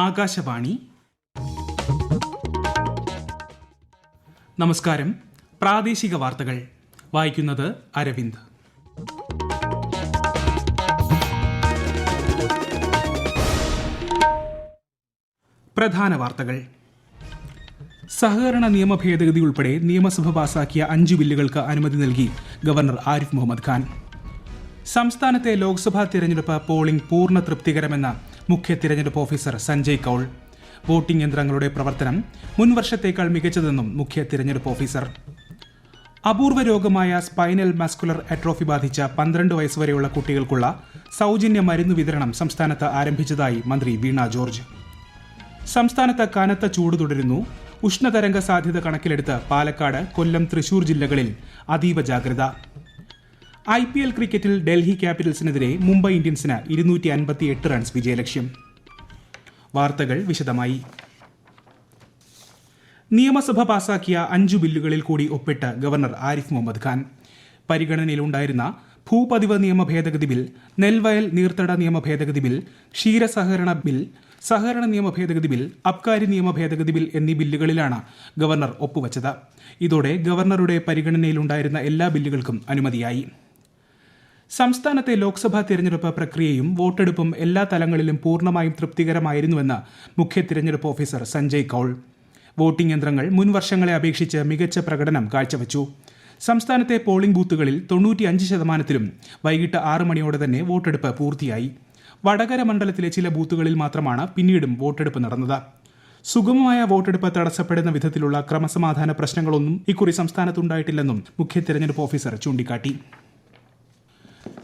ആകാശവാണി. നമസ്കാരം. പ്രാദേശിക വാർത്തകൾ വായിക്കുന്നത് അരവിന്ദ്. പ്രധാന വാർത്തകൾ. സഹകരണ നിയമ ഭേദഗതി ഉൾപ്പെടെ നിയമസഭ പാസാക്കിയ 5 ബില്ലുകൾക്ക് അനുമതി നൽകി ഗവർണർ ആരിഫ് മുഹമ്മദ് ഖാൻ. സംസ്ഥാനത്തെ ലോക്സഭാ തിരഞ്ഞെടുപ്പ് പോളിംഗ് പൂർണ്ണ തൃപ്തികരമെന്ന മുഖ്യ തിരഞ്ഞെടുപ്പ് ഓഫീസർ സഞ്ജയ് കൌൾ. വോട്ടിംഗ് യന്ത്രങ്ങളുടെ പ്രവർത്തനം മുൻ വർഷത്തേക്കാൾ മികച്ചതെന്നും മുഖ്യ തിരഞ്ഞെടുപ്പ് ഓഫീസർ. അപൂർവ രോഗമായ സ്പൈനൽ മസ്കുലർ അട്രോഫി ബാധിച്ച 12 വയസ്സുവരെയുള്ള കുട്ടികൾക്കുള്ള സൗജന്യ മരുന്ന് വിതരണം സംസ്ഥാനത്ത് ആരംഭിച്ചതായി മന്ത്രി വീണ ജോർജ്. സംസ്ഥാനത്ത് കനത്ത ചൂട് തുടരുന്നു. ഉഷ്ണതരംഗ സാധ്യത കണക്കിലെടുത്ത് പാലക്കാട്, കൊല്ലം, തൃശൂർ ജില്ലകളിൽ അതീവ ജാഗ്രത. IPL ക്രിക്കറ്റിൽ ഡൽഹി ക്യാപിറ്റൽസിനെതിരെ മുംബൈ ഇന്ത്യൻസിന് 258 റൺസ് വിജയലക്ഷ്യം. വാർത്തകൾ വിശദമായി. നിയമസഭ പാസാക്കിയ 5 ബില്ലുകളിൽ കൂടി ഒപ്പിട്ട് ഗവർണർ ആരിഫ് മുഹമ്മദ് ഖാൻ. പരിഗണനയിലുണ്ടായിരുന്ന ഭൂപതിവ് നിയമ ഭേദഗതി ബിൽ, നെൽവയൽ നീർത്തട നിയമ ഭേദഗതി ബിൽ, ക്ഷീരസഹകരണ ബിൽ, സഹകരണ നിയമ ഭേദഗതി ബിൽ, അബ്കാരി നിയമ ഭേദഗതി ബിൽ എന്നീ ബില്ലുകളിലാണ് ഗവർണർ ഒപ്പുവച്ചത്. ഇതോടെ ഗവർണറുടെ പരിഗണനയിലുണ്ടായിരുന്ന എല്ലാ ബില്ലുകൾക്കും അനുമതിയായി. സംസ്ഥാനത്തെ ലോക്സഭാ തിരഞ്ഞെടുപ്പ് പ്രക്രിയയും വോട്ടെടുപ്പും എല്ലാ തലങ്ങളിലും പൂർണ്ണമായും തൃപ്തികരമായിരുന്നുവെന്ന് മുഖ്യ തിരഞ്ഞെടുപ്പ് ഓഫീസർ സഞ്ജയ് കൌൾ. വോട്ടിംഗ് യന്ത്രങ്ങൾ മുൻ വർഷങ്ങളെ അപേക്ഷിച്ച് മികച്ച പ്രകടനം കാഴ്ചവച്ചു. സംസ്ഥാനത്തെ പോളിംഗ് ബൂത്തുകളിൽ 95%-ലും വൈകിട്ട് 6 മണിയോടെ തന്നെ വോട്ടെടുപ്പ് പൂർത്തിയായി. വടകര മണ്ഡലത്തിലെ ചില ബൂത്തുകളിൽ മാത്രമാണ് പിന്നീടും വോട്ടെടുപ്പ് നടന്നത്. സുഗമമായ വോട്ടെടുപ്പ് തടസ്സപ്പെടുന്ന വിധത്തിലുള്ള ക്രമസമാധാന പ്രശ്നങ്ങളൊന്നും ഇക്കുറി സംസ്ഥാനത്തുണ്ടായിട്ടില്ലെന്നും മുഖ്യ തിരഞ്ഞെടുപ്പ് ഓഫീസർ ചൂണ്ടിക്കാട്ടി.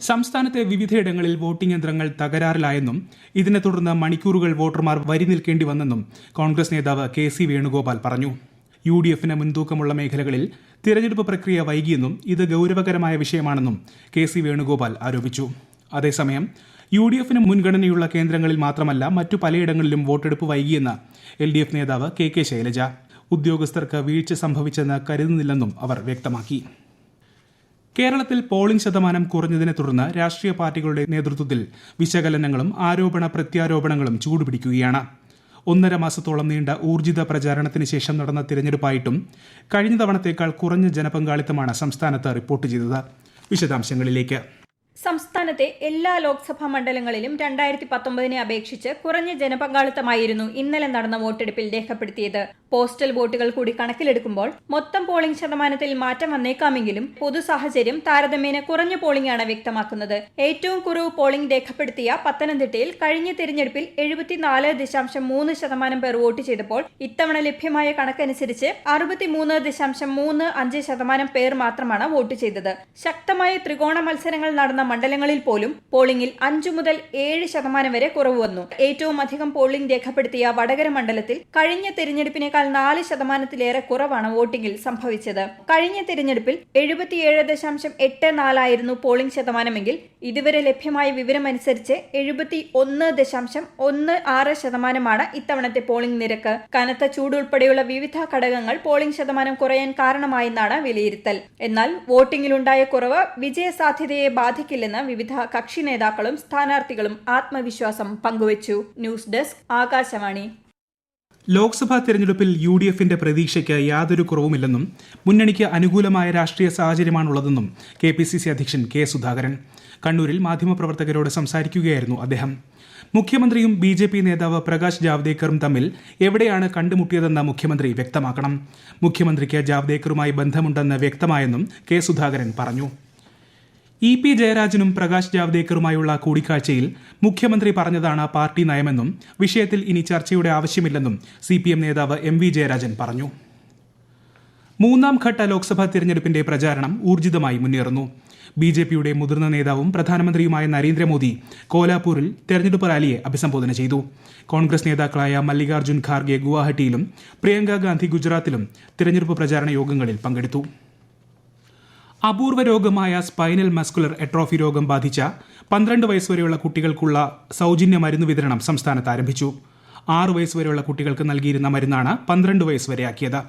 സംസ്ഥാനത്തെ വിവിധയിടങ്ങളിൽ വോട്ടിംഗ് യന്ത്രങ്ങൾ തകരാറിലായെന്നും ഇതിനെ തുടർന്ന് മണിക്കൂറുകൾ വോട്ടർമാർ വരി നിൽക്കേണ്ടി വന്നെന്നും കോൺഗ്രസ് നേതാവ് KC വേണുഗോപാൽ പറഞ്ഞു. UDFന് മുൻതൂക്കമുള്ള മേഖലകളിൽ തിരഞ്ഞെടുപ്പ് പ്രക്രിയ വൈകിയെന്നും ഇത് ഗൌരവകരമായ വിഷയമാണെന്നും KC വേണുഗോപാൽ ആരോപിച്ചു. അതേസമയം UDFന് മുൻഗണനയുള്ള കേന്ദ്രങ്ങളിൽ മാത്രമല്ല മറ്റു പലയിടങ്ങളിലും വോട്ടെടുപ്പ് വൈകിയെന്ന് LDF നേതാവ് KK ശൈലജ. ഉദ്യോഗസ്ഥർക്ക് വീഴ്ച സംഭവിച്ചെന്ന് കരുതുന്നില്ലെന്നും അവർ വ്യക്തമാക്കി. കേരളത്തിൽ പോളിംഗ് ശതമാനം കുറഞ്ഞതിനെ തുടർന്ന് രാഷ്ട്രീയ പാർട്ടികളുടെ നേതൃത്വത്തിൽ വിശകലനങ്ങളും ആരോപണ പ്രത്യാരോപണങ്ങളും ചൂടുപിടിക്കുകയാണ്. 1.5 മാസത്തോളം നീണ്ട ഊർജിത പ്രചാരണത്തിന് ശേഷം നടന്ന തിരഞ്ഞെടുപ്പായിട്ടും കഴിഞ്ഞ തവണത്തേക്കാൾ കുറഞ്ഞ ജനപങ്കാളിത്തമാണ് സംസ്ഥാനത്ത് റിപ്പോർട്ട് ചെയ്തത്. വിശദാംശങ്ങളിലേക്ക്. സംസ്ഥാനത്തെ എല്ലാ ലോക്സഭാ മണ്ഡലങ്ങളിലും 2019 അപേക്ഷിച്ച് കുറഞ്ഞ ജനപങ്കാളിത്തമായിരുന്നു ഇന്നലെ നടന്ന വോട്ടെടുപ്പിൽ രേഖപ്പെടുത്തിയത്. പോസ്റ്റൽ വോട്ടുകൾ കൂടി കണക്കിലെടുക്കുമ്പോൾ മൊത്തം പോളിംഗ് ശതമാനത്തിൽ മാറ്റം വന്നേക്കാമെങ്കിലും പൊതു സാഹചര്യം താരതമ്യേന കുറഞ്ഞ പോളിംഗാണ് വ്യക്തമാക്കുന്നത്. ഏറ്റവും കുറവ് പോളിംഗ് രേഖപ്പെടുത്തിയ പത്തനംതിട്ടയിൽ കഴിഞ്ഞ തിരഞ്ഞെടുപ്പിൽ 74.3% പേർ വോട്ട് ചെയ്തപ്പോൾ ഇത്തവണ ലഭ്യമായ കണക്കനുസരിച്ച് 63.35% പേർ മാത്രമാണ് വോട്ട് ചെയ്തത്. ശക്തമായ ത്രികോണ മത്സരങ്ങൾ നടന്ന മണ്ഡലങ്ങളിൽ പോലും പോളിംഗിൽ 5 മുതൽ 7% വരെ കുറവ് വന്നു. ഏറ്റവും അധികം പോളിംഗ് രേഖപ്പെടുത്തിയ വടകര മണ്ഡലത്തിൽ കഴിഞ്ഞ തിരഞ്ഞെടുപ്പിനേക്കാൾ 4%-ലേറെ കുറവാണ് വോട്ടിംഗിൽ സംഭവിച്ചത്. കഴിഞ്ഞ തിരഞ്ഞെടുപ്പിൽ 77.84 ആയിരുന്നു പോളിംഗ് ശതമാനമെങ്കിൽ ഇതുവരെ ലഭ്യമായ വിവരമനുസരിച്ച് 71.16% ഇത്തവണത്തെ പോളിംഗ് നിരക്ക്. കനത്ത ചൂട് ഉൾപ്പെടെയുള്ള വിവിധ ഘടകങ്ങൾ പോളിംഗ് ശതമാനം കുറയാൻ കാരണമായെന്നാണ് വിലയിരുത്തൽ. എന്നാൽ വോട്ടിംഗിലുണ്ടായ കുറവ് വിജയസാധ്യതയെ ബാധിക്കില്ലെന്ന് വിവിധ കക്ഷി നേതാക്കളും സ്ഥാനാർത്ഥികളും ആത്മവിശ്വാസം പങ്കുവച്ചു. News desk, Akashvani. ലോക്സഭാ തെരഞ്ഞെടുപ്പിൽ UDFന്റെ പ്രതീക്ഷയ്ക്ക് യാതൊരു കുറവുമില്ലെന്നും മുന്നണിക്ക് അനുകൂലമായ രാഷ്ട്രീയ സാഹചര്യമാണുള്ളതെന്നും KPCC അധ്യക്ഷൻ K സുധാകരൻ കണ്ണൂരിൽ മാധ്യമപ്രവർത്തകരോട് സംസാരിക്കുകയായിരുന്നു അദ്ദേഹം. മുഖ്യമന്ത്രിയും BJP നേതാവ് പ്രകാശ് ജാവ്ദേക്കറും തമ്മിൽ എവിടെയാണ് കണ്ടുമുട്ടിയതെന്ന് മുഖ്യമന്ത്രി വ്യക്തമാക്കണം. മുഖ്യമന്ത്രിക്ക് ജാവ്ദേക്കറുമായി ബന്ധമുണ്ടെന്ന് വ്യക്തമായെന്നും K സുധാകരൻ പറഞ്ഞു. EP ജയരാജനും പ്രകാശ് ജാവ്ദേക്കറുമായുള്ള കൂടിക്കാഴ്ചയിൽ മുഖ്യമന്ത്രി പറഞ്ഞതാണ് പാർട്ടി നയമെന്നും വിഷയത്തിൽ ഇനി ചർച്ചയുടെ ആവശ്യമില്ലെന്നും CPM നേതാവ് MV ജയരാജൻ പറഞ്ഞു. 3ാം ഘട്ട ലോക്സഭാ തിരഞ്ഞെടുപ്പിന്റെ പ്രചാരണം ഊർജിതമായി മുന്നേറുന്നു. BJPയുടെ മുതിർന്ന നേതാവും പ്രധാനമന്ത്രിയുമായ നരേന്ദ്രമോദി കോലാപൂരിൽ തെരഞ്ഞെടുപ്പ് റാലിയെ അഭിസംബോധന ചെയ്തു. കോൺഗ്രസ് നേതാക്കളായ മല്ലികാർജ്ജുൻ ഖാർഗെ ഗുവാഹട്ടിയിലും പ്രിയങ്ക ഗാന്ധി ഗുജറാത്തിലും തിരഞ്ഞെടുപ്പ് പ്രചാരണ യോഗങ്ങളിൽ പങ്കെടുത്തു. അപൂർവ രോഗമായ സ്പൈനൽ മസ്കുലർ അട്രോഫി രോഗം ബാധിച്ച 12 വയസ്സുവരെയുള്ള കുട്ടികൾക്കുള്ള സൗജന്യ മരുന്ന് വിതരണം സംസ്ഥാനത്ത് ആരംഭിച്ചു. 6 വയസ്സുവരെയുള്ള കുട്ടികൾക്ക് നൽകിയിരുന്ന മരുന്നാണ് 12 വയസ്സ് വരെയാക്കിയത്.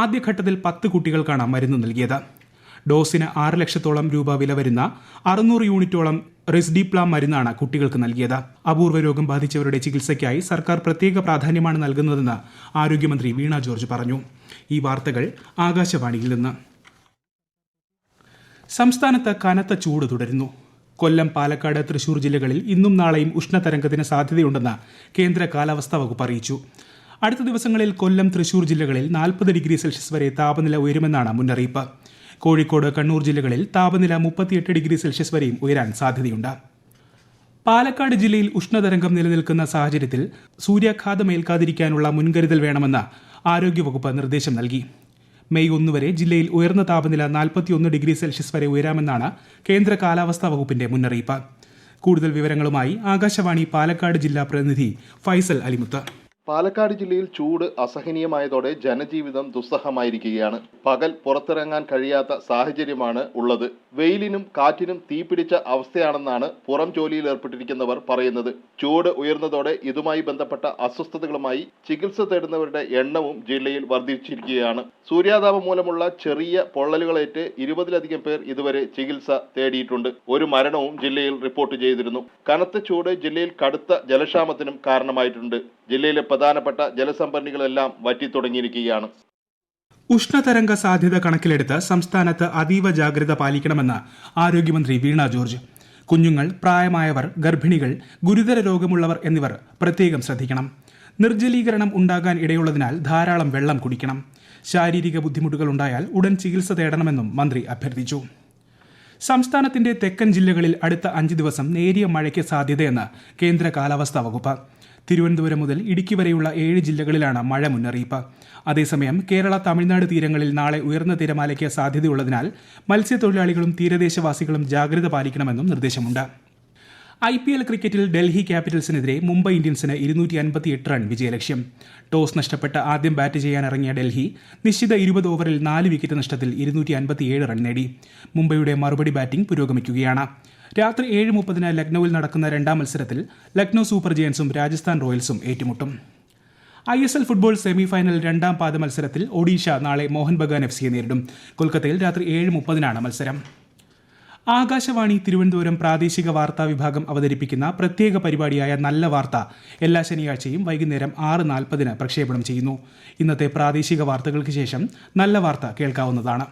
ആദ്യഘട്ടത്തിൽ 10 കുട്ടികൾക്കാണ് മരുന്ന് നൽകിയത്. ഡോസിന് 6 ലക്ഷത്തോളം രൂപ വില വരുന്ന 600 യൂണിറ്റോളം റെസ്ഡിപ്ലാം മരുന്നാണ് കുട്ടികൾക്ക് നൽകിയത്. അപൂർവ രോഗം ബാധിച്ചവരുടെ ചികിത്സയ്ക്കായി സർക്കാർ പ്രത്യേക പ്രാധാന്യമാണ് നൽകുന്നതെന്ന് ആരോഗ്യമന്ത്രി വീണ ജോർജ് പറഞ്ഞു. ഈ വാർത്തകൾ ആകാശവാണിയിൽ നിന്ന്. സംസ്ഥാനത്ത് കനത്ത ചൂട് തുടരുന്നു. കൊല്ലം, പാലക്കാട്, തൃശൂർ ജില്ലകളിൽ ഇന്നും നാളെയും ഉഷ്ണതരംഗത്തിന് സാധ്യതയുണ്ടെന്ന് കേന്ദ്ര കാലാവസ്ഥാ വകുപ്പ് അറിയിച്ചു. അടുത്ത ദിവസങ്ങളിൽ കൊല്ലം, തൃശൂർ ജില്ലകളിൽ 40 ഡിഗ്രി സെൽഷ്യസ് വരെ താപനില ഉയരുമെന്നാണ് മുന്നറിയിപ്പ്. കോഴിക്കോട്, കണ്ണൂർ ജില്ലകളിൽ താപനില 38 ഡിഗ്രി സെൽഷ്യസ് വരെയും ഉയരാൻ സാധ്യതയുണ്ട്. പാലക്കാട് ജില്ലയിൽ ഉഷ്ണതരംഗം നിലനിൽക്കുന്ന സാഹചര്യത്തിൽ സൂര്യാഘാതമേൽക്കാതിരിക്കാനുള്ള മുൻകരുതൽ വേണമെന്ന് ആരോഗ്യവകുപ്പ് നിർദ്ദേശം നൽകി. മെയ് 1 വരെ ജില്ലയിൽ ഉയർന്ന താപനില 41 ഡിഗ്രി സെൽഷ്യസ് വരെ ഉയരാമെന്നാണ് കേന്ദ്ര കാലാവസ്ഥാ വകുപ്പിന്റെ മുന്നറിയിപ്പ്. കൂടുതൽ വിവരങ്ങളുമായി ആകാശവാണി പാലക്കാട് ജില്ലാ പ്രതിനിധി ഫൈസൽ അലിമുത്ത്. പാലക്കാട് ജില്ലയിൽ ചൂട് അസഹനീയമായതോടെ ജനജീവിതം ദുസ്സഹമായിരിക്കുകയാണ്. പകൽ പുറത്തിറങ്ങാൻ കഴിയാത്ത സാഹചര്യമാണ് ഉള്ളത്. വെയിലിനും കാറ്റിനും തീപിടിച്ച അവസ്ഥയാണെന്നാണ് പുറം ജോലിയിൽ ഏർപ്പെട്ടിരിക്കുന്നവർ പറയുന്നത്. ചൂട് ഉയർന്നതോടെ ഇതുമായി ബന്ധപ്പെട്ട അസ്വസ്ഥതകളുമായി ചികിത്സ തേടുന്നവരുടെ എണ്ണവും ജില്ലയിൽ വർദ്ധിച്ചിരിക്കുകയാണ്. സൂര്യാതാപം മൂലമുള്ള ചെറിയ പൊള്ളലുകളേറ്റ് 20-ലധികം പേർ ഇതുവരെ ചികിത്സ തേടിയിട്ടുണ്ട്. ഒരു മരണവും ജില്ലയിൽ റിപ്പോർട്ട് ചെയ്തിരുന്നു. കനത്ത ചൂട് ജില്ലയിൽ കടുത്ത ജലക്ഷാമത്തിനും കാരണമായിട്ടുണ്ട്. ജില്ലയിലെ പ്രധാനപ്പെട്ട ജലസംഭരണികളെല്ലാം വറ്റിത്തുടങ്ങിയിരിക്കുകയാണ്. ഉഷ്ണതരംഗ സാധ്യത കണക്കിലെടുത്ത് സംസ്ഥാനത്ത് അതീവ ജാഗ്രത പാലിക്കണമെന്ന് ആരോഗ്യമന്ത്രി വീണ ജോർജ്. കുഞ്ഞുങ്ങൾ, പ്രായമായവർ, ഗർഭിണികൾ, ഗുരുതര രോഗമുള്ളവർ എന്നിവർ പ്രത്യേകം ശ്രദ്ധിക്കണം. നിർജ്ജലീകരണം ഉണ്ടാകാൻ ഇടയുള്ളതിനാൽ ധാരാളം വെള്ളം കുടിക്കണം. ശാരീരിക ബുദ്ധിമുട്ടുകൾ ഉണ്ടായാൽ ഉടൻ ചികിത്സ തേടണമെന്നും മന്ത്രി അഭ്യർത്ഥിച്ചു. സംസ്ഥാനത്തിന്റെ തെക്കൻ ജില്ലകളിൽ അടുത്ത 5 ദിവസം നേരിയ മഴയ്ക്ക് സാധ്യതയെന്ന് കേന്ദ്ര കാലാവസ്ഥാ വകുപ്പ്. തിരുവനന്തപുരം മുതൽ ഇടുക്കി വരെയുള്ള 7 ജില്ലകളിലാണ് മഴ മുന്നറിയിപ്പ്. അതേസമയം കേരള, തമിഴ്നാട് തീരങ്ങളിൽ നാളെ ഉയർന്ന തിരമാലയ്ക്ക് സാധ്യതയുള്ളതിനാൽ മത്സ്യത്തൊഴിലാളികളും തീരദേശവാസികളും ജാഗ്രത പാലിക്കണമെന്നും നിർദ്ദേശമുണ്ട്. IPL ക്രിക്കറ്റിൽ ഡൽഹി ക്യാപിറ്റൽസിനെതിരെ മുംബൈ ഇന്ത്യൻസിന് 258 റൺ വിജയലക്ഷ്യം. ടോസ് നഷ്ടപ്പെട്ട് ആദ്യം ബാറ്റ് ചെയ്യാനിറങ്ങിയ ഡൽഹി നിശ്ചിത 20 ഓവറിൽ 4 വിക്കറ്റ് നഷ്ടത്തിൽ 257 റൺ നേടി. മുംബൈയുടെ മറുപടി ബാറ്റിംഗ് പുരോഗമിക്കുകയാണ്. രാത്രി 7:30 ലക്നൌവിൽ നടക്കുന്ന രണ്ടാം മത്സരത്തിൽ ലക്നൌ സൂപ്പർ ജയൻസും രാജസ്ഥാൻ റോയൽസും ഏറ്റുമുട്ടും. ISL ഫുട്ബോൾ സെമി ഫൈനൽ രണ്ടാം പാദ മത്സരത്തിൽ ഒഡീഷ നാളെ മോഹൻ ബഗാൻ FCയെ നേരിടും. കൊൽക്കത്തയിൽ രാത്രി 7:30 മത്സരം. ആകാശവാണി തിരുവനന്തപുരം പ്രാദേശിക വാർത്താ വിഭാഗം അവതരിപ്പിക്കുന്ന പ്രത്യേക പരിപാടിയായ നല്ല വാർത്ത എല്ലാ ശനിയാഴ്ചയും വൈകുന്നേരം 6:40 പ്രക്ഷേപണം ചെയ്യുന്നു. ഇന്നത്തെ പ്രാദേശിക വാർത്തകൾക്ക് ശേഷം നല്ല വാർത്ത കേൾക്കാവുന്നതാണ്.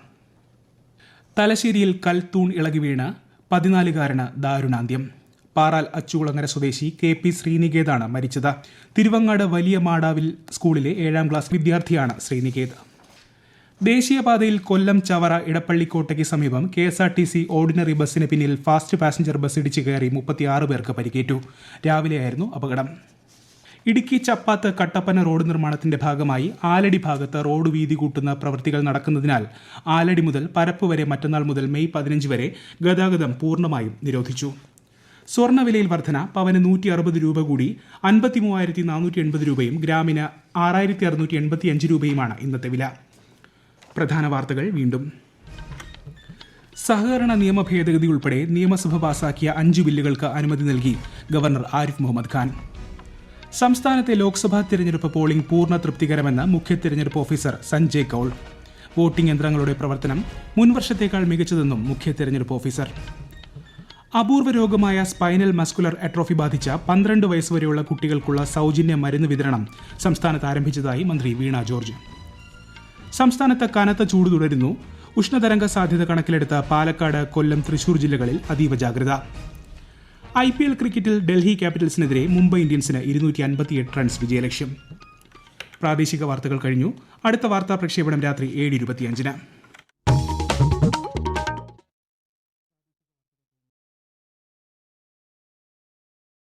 തലശ്ശേരിയിൽ കൽത്തൂൺ ഇളകി വീണ് 14-കാരന് ദാരുണാന്ത്യം. പാറാൽ അച്ചുകുളങ്ങര സ്വദേശി KP ശ്രീനികേതാണ് മരിച്ചത്. തിരുവങ്ങാട് വലിയ മാടാവിൽ സ്കൂളിലെ 7ാം ക്ലാസ് വിദ്യാർത്ഥിയാണ് ശ്രീനികേത്. ദേശീയപാതയിൽ കൊല്ലം ചവറ ഇടപ്പള്ളിക്കോട്ടയ്ക്ക് സമീപം KSRTC ഓർഡിനറി ബസ്സിന് പിന്നിൽ ഫാസ്റ്റ് പാസഞ്ചർ ബസ് ഇടിച്ചു കയറി 36 പേർക്ക് പരിക്കേറ്റു. രാവിലെയായിരുന്നു അപകടം. ഇടുക്കി ചപ്പാത്ത് കട്ടപ്പന റോഡ് നിർമ്മാണത്തിന്റെ ഭാഗമായി ആലടി ഭാഗത്ത് റോഡ് വീതി കൂട്ടുന്ന പ്രവൃത്തികൾ നടക്കുന്നതിനാൽ ആലടി മുതൽ പരപ്പ് വരെ മറ്റന്നാൾ മുതൽ മെയ് 15 വരെ ഗതാഗതം പൂർണ്ണമായും നിരോധിച്ചു. സ്വർണ്ണവിലയിൽ വർധന. പവന് 160 രൂപ കൂടി 53,480 രൂപയും ഗ്രാമിന് 6,685 രൂപയുമാണ് ഇന്നത്തെ വില. പ്രധാന വാർത്തകൾ വീണ്ടും. സഹകരണ നിയമ ഭേദഗതി ഉൾപ്പെടെ നിയമസഭ പാസാക്കിയ 5 ബില്ലുകൾക്ക് അനുമതി നൽകി ഗവർണർ ആരിഫ് മുഹമ്മദ് ഖാൻ. സംസ്ഥാനത്തെ ലോക്സഭാ തിരഞ്ഞെടുപ്പ് പോളിംഗ് പൂർണ്ണ തൃപ്തികരമെന്ന് മുഖ്യ തിരഞ്ഞെടുപ്പ് ഓഫീസർ സഞ്ജയ് കൌൾ. വോട്ടിംഗ് യന്ത്രങ്ങളുടെ പ്രവർത്തനം മുൻവർഷത്തേക്കാൾ മികച്ചതെന്നും മുഖ്യ തിരഞ്ഞെടുപ്പ് ഓഫീസർ. അപൂർവ രോഗമായ സ്പൈനൽ മസ്കുലർ അട്രോഫി ബാധിച്ച 12 വയസ്സുവരെയുള്ള കുട്ടികൾക്കുള്ള സൗജന്യ മരുന്ന് വിതരണം സംസ്ഥാനത്ത് ആരംഭിച്ചതായി മന്ത്രി വീണ ജോർജ്. സംസ്ഥാനത്ത് കനത്ത ചൂട് തുടരുന്നു. ഉഷ്ണതരംഗ സാധ്യത കണക്കിലെടുത്ത പാലക്കാട്, കൊല്ലം, തൃശൂർ ജില്ലകളിൽ അതീവ ജാഗ്രത. IPL ക്രിക്കറ്റിൽ ഡൽഹി ക്യാപിറ്റൽസിനെതിരെ മുംബൈ ഇന്ത്യൻസിന് 258 റൺസ് വിജയലക്ഷ്യം. പ്രാദേശിക വാർത്തകൾ കഴിഞ്ഞു. അടുത്ത വാർത്താ പ്രക്ഷേപണം രാത്രി 7:25.